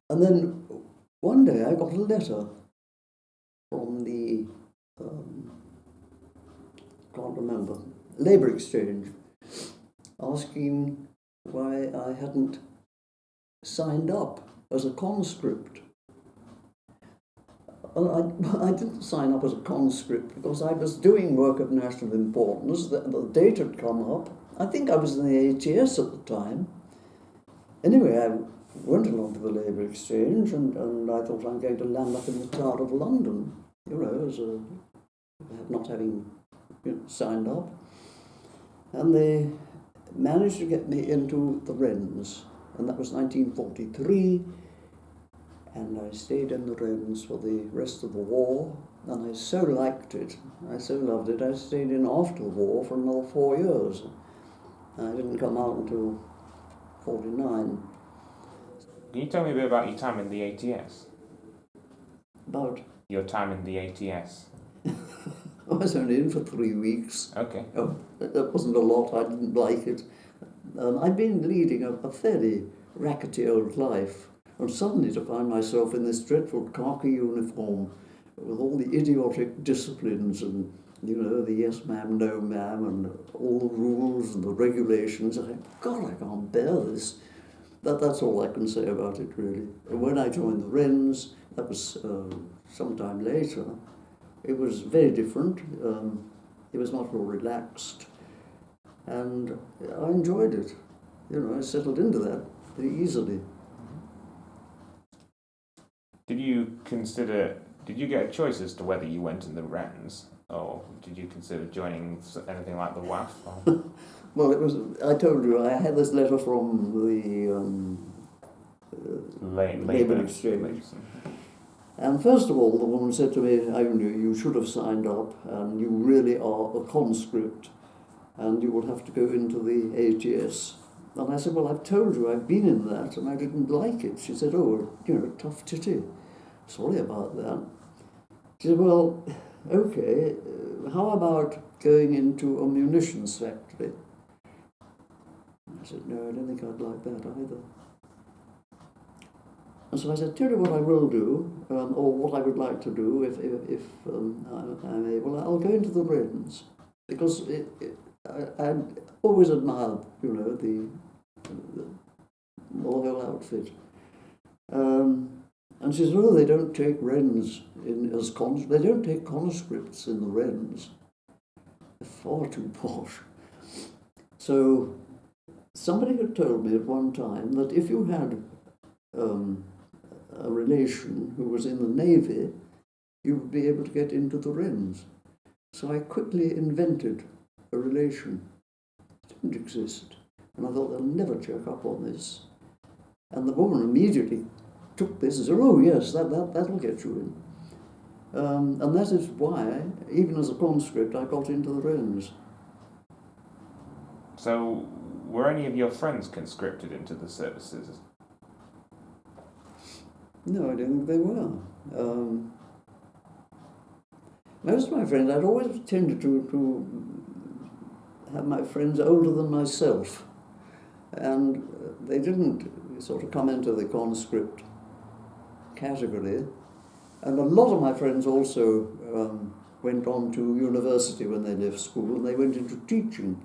And then one day I got a letter from the, can't remember, Labour Exchange, asking why I hadn't signed up as a conscript. Well, I didn't sign up as a conscript because I was doing work of national importance. The date had come up. I think I was in the ATS at the time. Anyway, I went along to the Labour Exchange and I thought I'm going to land up in the Tower of London, as not having signed up. And they managed to get me into the Wrens, and that was 1943. And I stayed in the Wrens for the rest of the war, and I so liked it, I so loved it, I stayed in after the war for another 4 years. I didn't come out until 49. Can you tell me a bit about your time in the ATS? About? Your time in the ATS. I was only in for 3 weeks. Okay. Oh, that wasn't a lot, I didn't like it. I'd been leading a fairly rackety old life, and suddenly to find myself in this dreadful khaki uniform with all the idiotic disciplines and, the yes ma'am, no ma'am, and all the rules and the regulations, I think, God, I can't bear this. That's all I can say about it, really. And when I joined the Wrens, that was some time later, it was very different. It was much more relaxed, and I enjoyed it. I settled into that very easily. Did you get a choice as to whether you went in the Wrens, or did you consider joining anything like the WAF? Well, I told you, I had this letter from the Labour Exchange. And first of all, the woman said to me, you should have signed up, and you really are a conscript, and you will have to go into the ATS. And I said, well, I've told you, I've been in that, and I didn't like it. She said, oh, tough titty. Sorry about that. She said, well, okay, how about going into a munitions factory? I said, no, I don't think I'd like that either. And so I said, tell you what I will do, or what I would like to do if I'm able, I'll go into the Wrens, because I'd always admired, the whole outfit. And she said, oh, they don't take Wrens they don't take conscripts in the Wrens. They're far too posh. So somebody had told me at one time that if you had a relation who was in the Navy, you would be able to get into the Wrens. So I quickly invented a relation. It didn't exist. And I thought, they'll never check up on this. And the woman immediately took this and said, oh yes, that'll get you in. And that is why, even as a conscript, I got into the Wrens. So, were any of your friends conscripted into the services? No, I don't think they were. Most of my friends, I'd always tended to have my friends older than myself, and they didn't sort of come into the conscript category. And a lot of my friends also went on to university when they left school, and they went into teaching.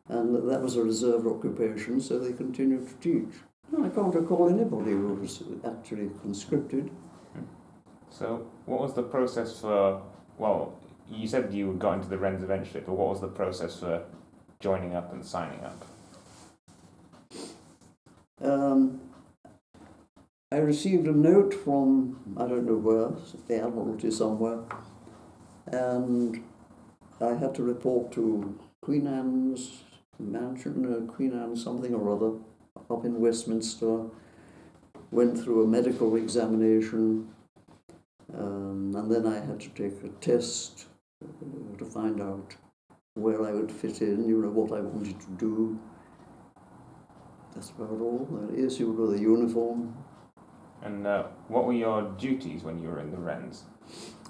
And that was a reserved occupation, so they continued to teach. I can't recall anybody who was actually conscripted. So what was the process for, well, you said you got into the Wrens eventually, but what was the process for joining up and signing up? I received a note from, I don't know where, the Admiralty somewhere, and I had to report to Queen Anne's mansion, Queen Anne something or other, up in Westminster, went through a medical examination, and then I had to take a test to find out where I would fit in, what I wanted to do. That's about all. I issued with a uniform. And what were your duties when you were in the Wrens?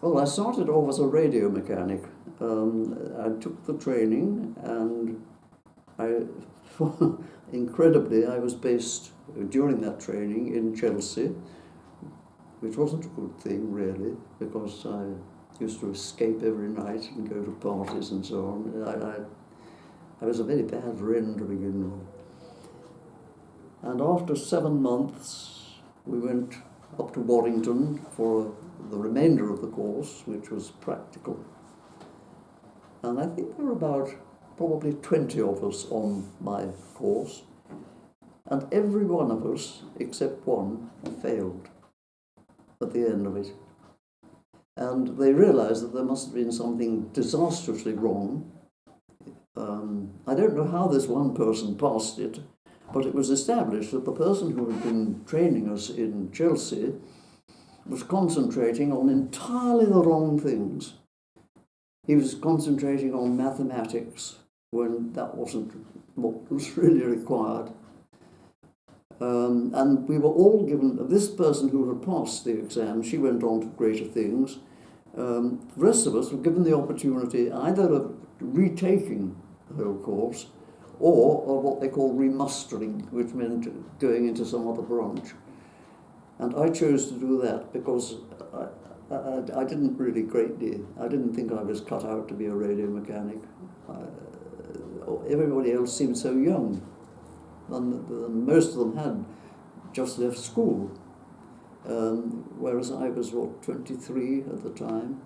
Well, I started off as a radio mechanic. I took the training, and incredibly, I was based during that training in Chelsea, which wasn't a good thing really, because I used to escape every night and go to parties and so on. I was a very bad Wren to begin with. And after 7 months, we went up to Warrington for the remainder of the course, which was practical. And I think there were about probably 20 of us on my course, and every one of us, except one, failed at the end of it. And they realised that there must have been something disastrously wrong. I don't know how this one person passed it, but it was established that the person who had been training us in Chelsea was concentrating on entirely the wrong things. He was concentrating on mathematics when that wasn't what was really required. And we were all given, this person who had passed the exam, she went on to greater things. The rest of us were given the opportunity either of retaking the whole course or of what they call remastering, which meant going into some other branch. And I chose to do that because I didn't really greatly, I didn't think I was cut out to be a radio mechanic. Everybody else seemed so young, and most of them had just left school, whereas I was, 23 at the time,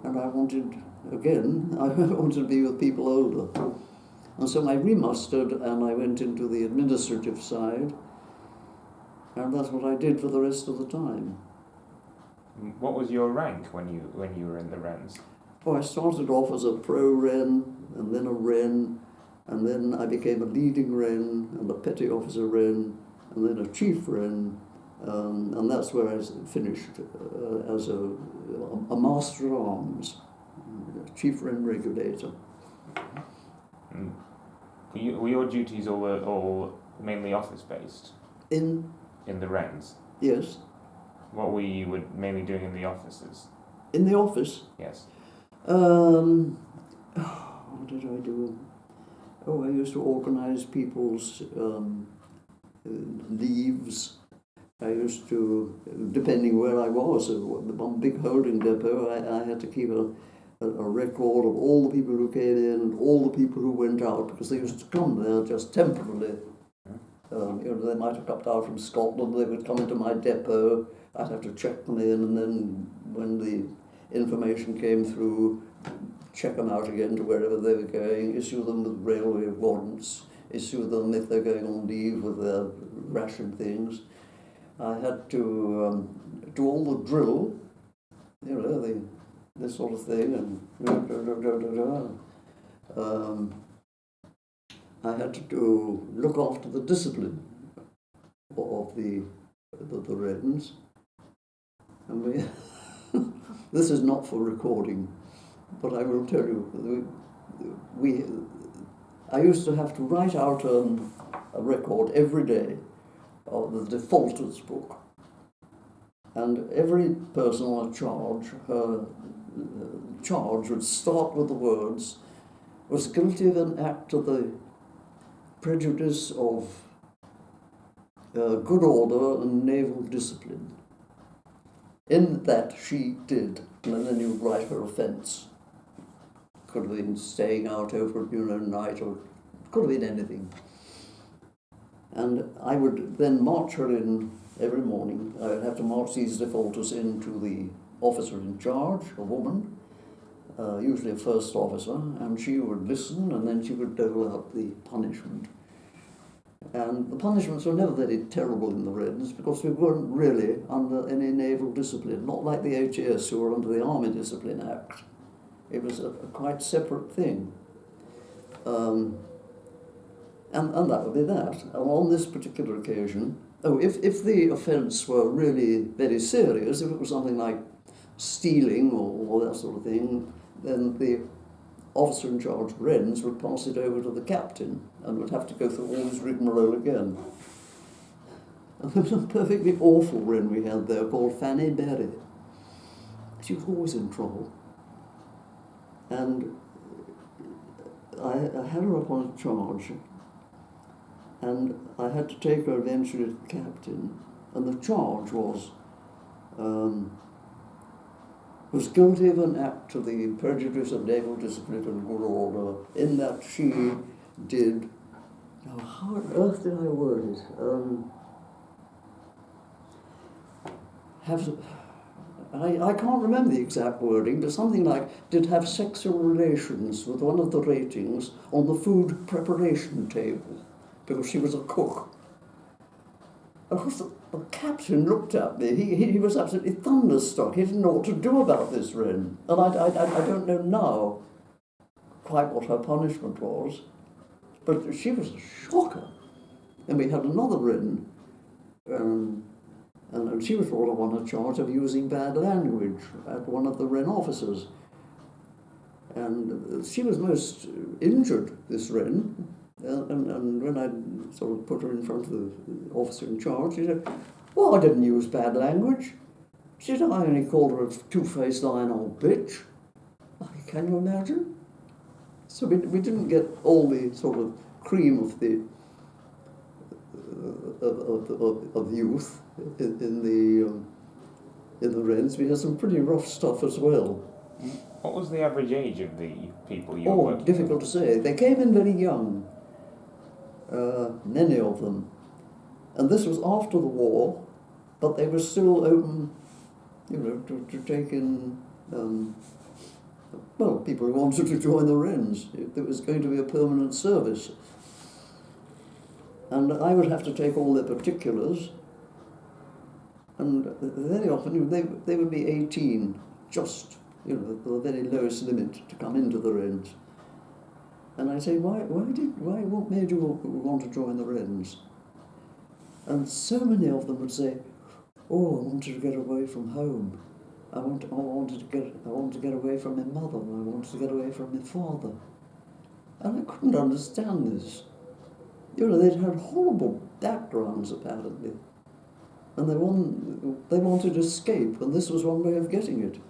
and I wanted to be with people older. And so I remastered and I went into the administrative side, and that's what I did for the rest of the time. What was your rank when you were in the Wrens? Oh, I started off as a pro Wren, and then a Wren, and then I became a leading Wren, and a petty officer Wren, and then a chief Wren, and that's where I finished as a master at arms, chief Wren regulator. Were your duties all mainly office-based? In the Wrens? Yes. What were you mainly doing in the offices? In the office? Yes. What did I do? Oh, I used to organise people's leaves. I used to, depending where I was, the one big holding depot, I had to keep a record of all the people who came in and all the people who went out, because they used to come there just temporarily. They might have come down from Scotland, they would come into my depot, I'd have to check them in, and then when the information came through, check them out again to wherever they were going, issue them with railway warrants, issue them if they're going on leave with their ration things. I had to do all the drill, this sort of thing, and I had to look after the discipline of the Wrens. And this is not for recording, but I will tell you, I used to have to write out a record every day of the defaulters book, and every person on a charge, her charge would start with the words, was guilty of an act to the prejudice of good order and naval discipline. In that she did, and then you write her offence. Could have been staying out over night, or could have been anything. And I would then march her in every morning. I would have to march these defaulters into the officer in charge, a woman, usually a first officer, and she would listen, and then she would dole out the punishment. And the punishments were never very terrible in the Wrens, because we weren't really under any naval discipline, not like the HAS, who were under the Army Discipline Act. It was a quite separate thing. And that would be that. And on this particular occasion, if the offence were really very serious, if it was something like stealing or that sort of thing, then the officer in charge of Wrens would pass it over to the captain and would have to go through all his rigmarole again. And there was a perfectly awful Wren we had there called Fanny Berry. She was always in trouble. And I had her up on a charge, and I had to take her eventually to the captain, and the charge was guilty of an act to the prejudice of naval discipline and good order, in that she did, now how on earth did I word it? I can't remember the exact wording, but something like, did have sexual relations with one of the ratings on the food preparation table, because she was a cook. Of course, the captain looked at me. He was absolutely thunderstruck. He didn't know what to do about this Wren. And I don't know now quite what her punishment was, but she was a shocker. And we had another Wren, and she was brought up on a charge of using bad language at one of the Wren officers. And she was most injured, this Wren. And when I sort of put her in front of the officer in charge, she said, well, I didn't use bad language. She said, I only called her a two-faced lying old bitch. Can you imagine? So we didn't get all the sort of cream of the of youth in the Wrens. We had some pretty rough stuff as well. What was the average age of the people you were working with? Difficult to say. They came in very young, many of them. And this was after the war, but they were still open, to take in, people who wanted to join the Wrens. There was going to be a permanent service. And I would have to take all their particulars, and very often they would be 18, just, the very lowest limit to come into the Wrens. And I say, what made you want to join the Wrens? And so many of them would say, oh, I wanted to get away from home. I wanted to get away from my mother. I wanted to get away from my father. And I couldn't understand this. They'd had horrible backgrounds, apparently. And they wanted escape, and this was one way of getting it.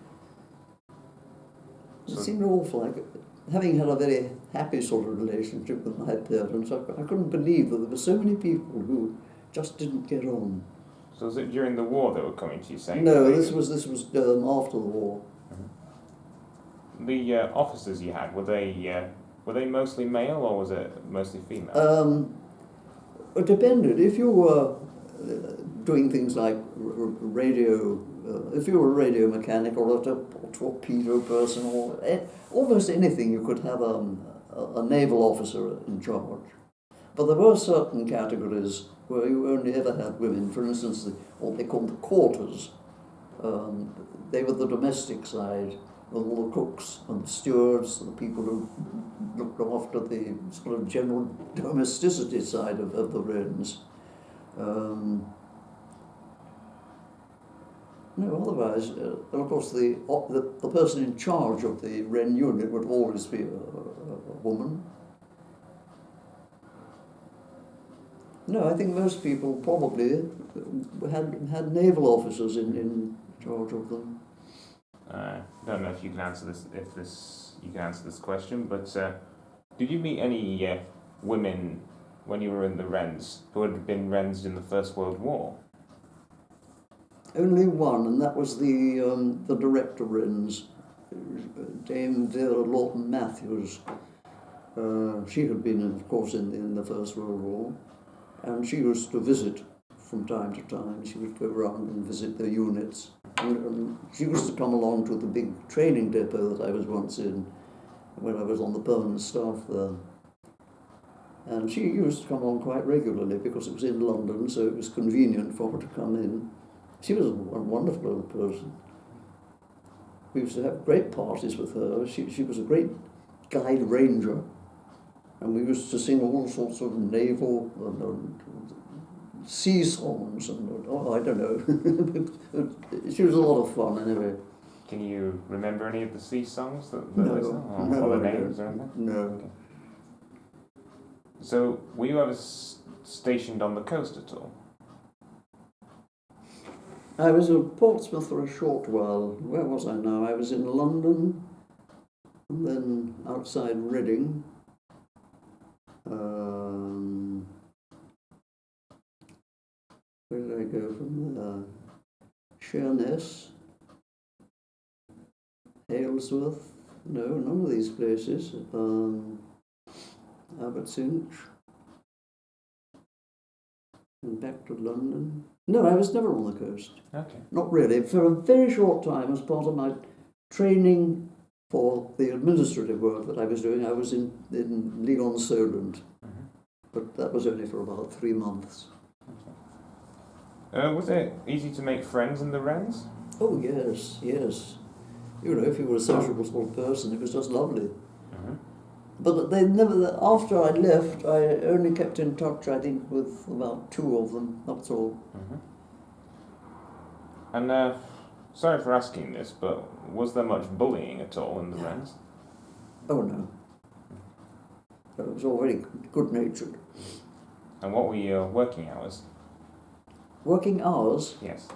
It seemed awful. Having had a very happy sort of relationship with my parents, I couldn't believe that there were so many people who just didn't get on. So was it during the war they were coming to you saying? No, this was after the war. Mm-hmm. The officers you had, were they mostly male or was it mostly female? It depended. If you were doing things like radio, if you were a radio mechanic or a torpedo person or almost anything, you could have a naval officer in charge. But there were certain categories where you only ever had women. For instance, what they called the quarters. They were the domestic side, with all the cooks and the stewards, and the people who looked after the sort of general domesticity side of the Wrens. Otherwise, and of course the person in charge of the Wren unit would always be a woman. No, I think most people probably had naval officers in charge of them. I don't know if you can answer this. You can answer this question, but did you meet any women when you were in the Wrens who had been Wrens in the First World War? Only one, and that was the director Wrens, Dame Vera Lawton Matthews. She had been, of course, in the First World War, and she used to visit from time to time. She would go around and visit the units. And she used to come along to the big training depot that I was once in when I was on the permanent staff there. And she used to come on quite regularly because it was in London, so it was convenient for her to come in. She was a wonderful old person. We used to have great parties with her. She was a great guide ranger, and we used to sing all sorts of naval sea songs and I don't know. She was a lot of fun anyway. Can you remember any of the sea songs that No, they sang? Or the names or anything? No. Okay. So, were you ever stationed on the coast at all? I was at Portsmouth for a short while. Where was I now? I was in London, and then outside Reading, Where did I go from there? Sheerness, Halesworth, no, none of these places. Abbotssinch, and back to London. No, I was never on the coast. Okay. Not really. For a very short time, as part of my training for the administrative work that I was doing, I was in Leon Solent. Mm-hmm. But that was only for about 3 months. Was it easy to make friends in the Wrens? Oh, yes, yes. You know, if you were a sociable sort of person, it was just lovely. Mm-hmm. But they never, after I left, I only kept in touch, I think, with about 2 of them, that's all. Mm-hmm. And sorry for asking this, but was there much bullying at all in the Wrens? Oh, no. It was all very good-natured. And what were your working hours? Working hours? Yes.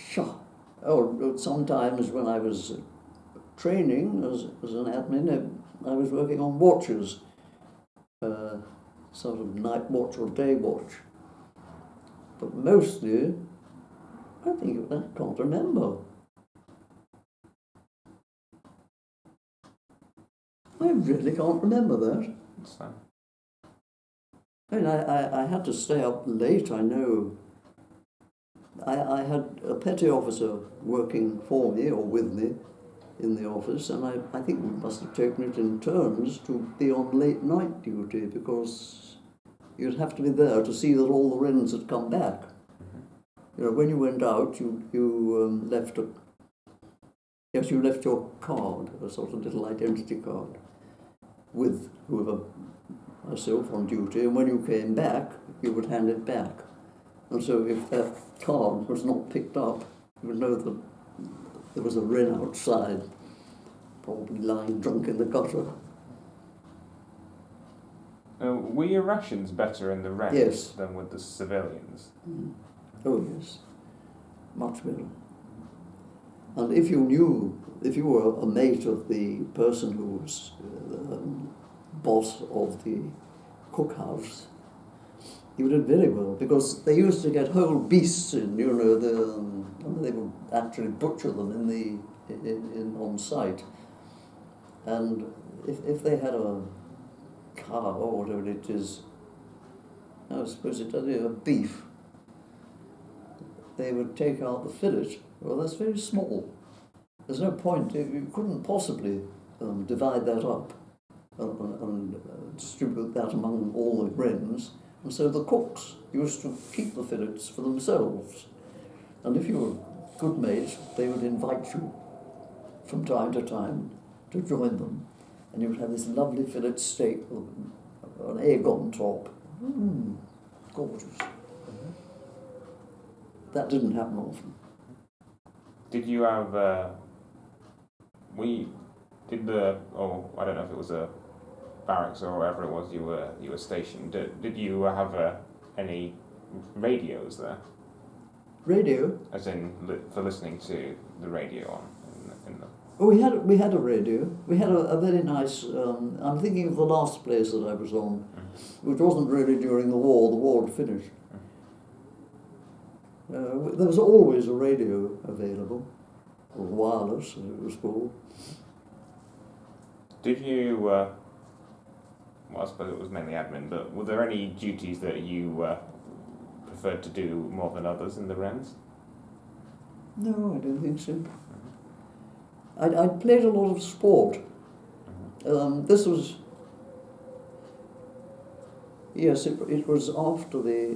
Sure. Oh, sometimes when I was training as an admin, I was working on watches, sort of night watch or day watch. But mostly, I can't remember. I really can't remember that. That's fine. I mean, I had to stay up late, I know. I had a petty officer working for me or with me in the office, and I think we must have taken it in turns to be on late night duty, because you'd have to be there to see that all the Wrens had come back. You know, when you went out, you left you left your card, a sort of little identity card, with whoever, myself on duty, and when you came back, you would hand it back. And so if that card was not picked up, you would know that there was a Wren outside, probably lying drunk in the gutter. Were your rations better in the Wrens Yes. than with the civilians? Mm. Oh yes, much better. And if you were a mate of the person who was boss of the cookhouse, you did very well, because they used to get whole beasts in, you know, they would actually butcher them in on site. And if they had a cow or whatever it is, I suppose it does, a beef, they would take out the fillet. Well, that's very small. There's no point, you couldn't possibly divide that up and distribute that among all the Wrens. And so the cooks used to keep the fillets for themselves. And if you were a good mate, they would invite you from time to time to join them. And you would have this lovely fillet steak with an egg on top. Gorgeous. Mm-hmm. That didn't happen often. Did you have, I don't know if it was a barracks or wherever it was you were stationed, did you have any radios there? Radio? As in for listening to the radio on in the... Oh, we had a radio. We had a very nice, I'm thinking of the last place that I was on, which wasn't really during the war had finished. There was always a radio available, or wireless as it was called. Did you, well, I suppose it was mainly admin, but were there any duties that you preferred to do more than others in the Wrens? No, I don't think so. I played a lot of sport. This was, yes, it was after the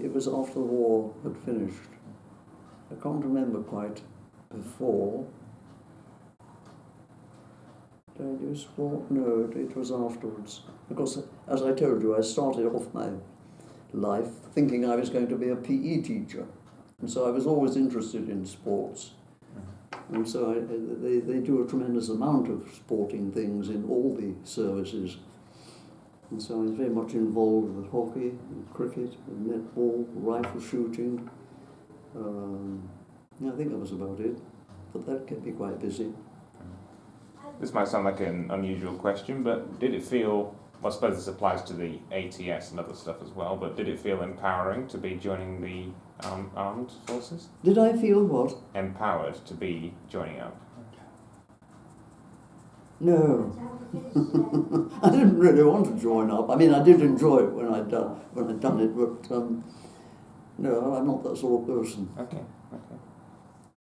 war had finished. I can't remember quite before. Did I do sport? No, it was afterwards. Because, as I told you, I started off my life thinking I was going to be a PE teacher. And so I was always interested in sports. And so they do a tremendous amount of sporting things in all the services. And so I was very much involved with hockey, and cricket, and netball, rifle shooting. I think that was about it. But that kept me quite busy. This might sound like an unusual question, but did it feel I suppose this applies to the ATS and other stuff as well, but did it feel empowering to be joining the armed forces? Did I feel what? Empowered to be joining up? No. I didn't really want to join up. I mean, I did enjoy it when I'd done it, but no, I'm not that sort of person. Okay.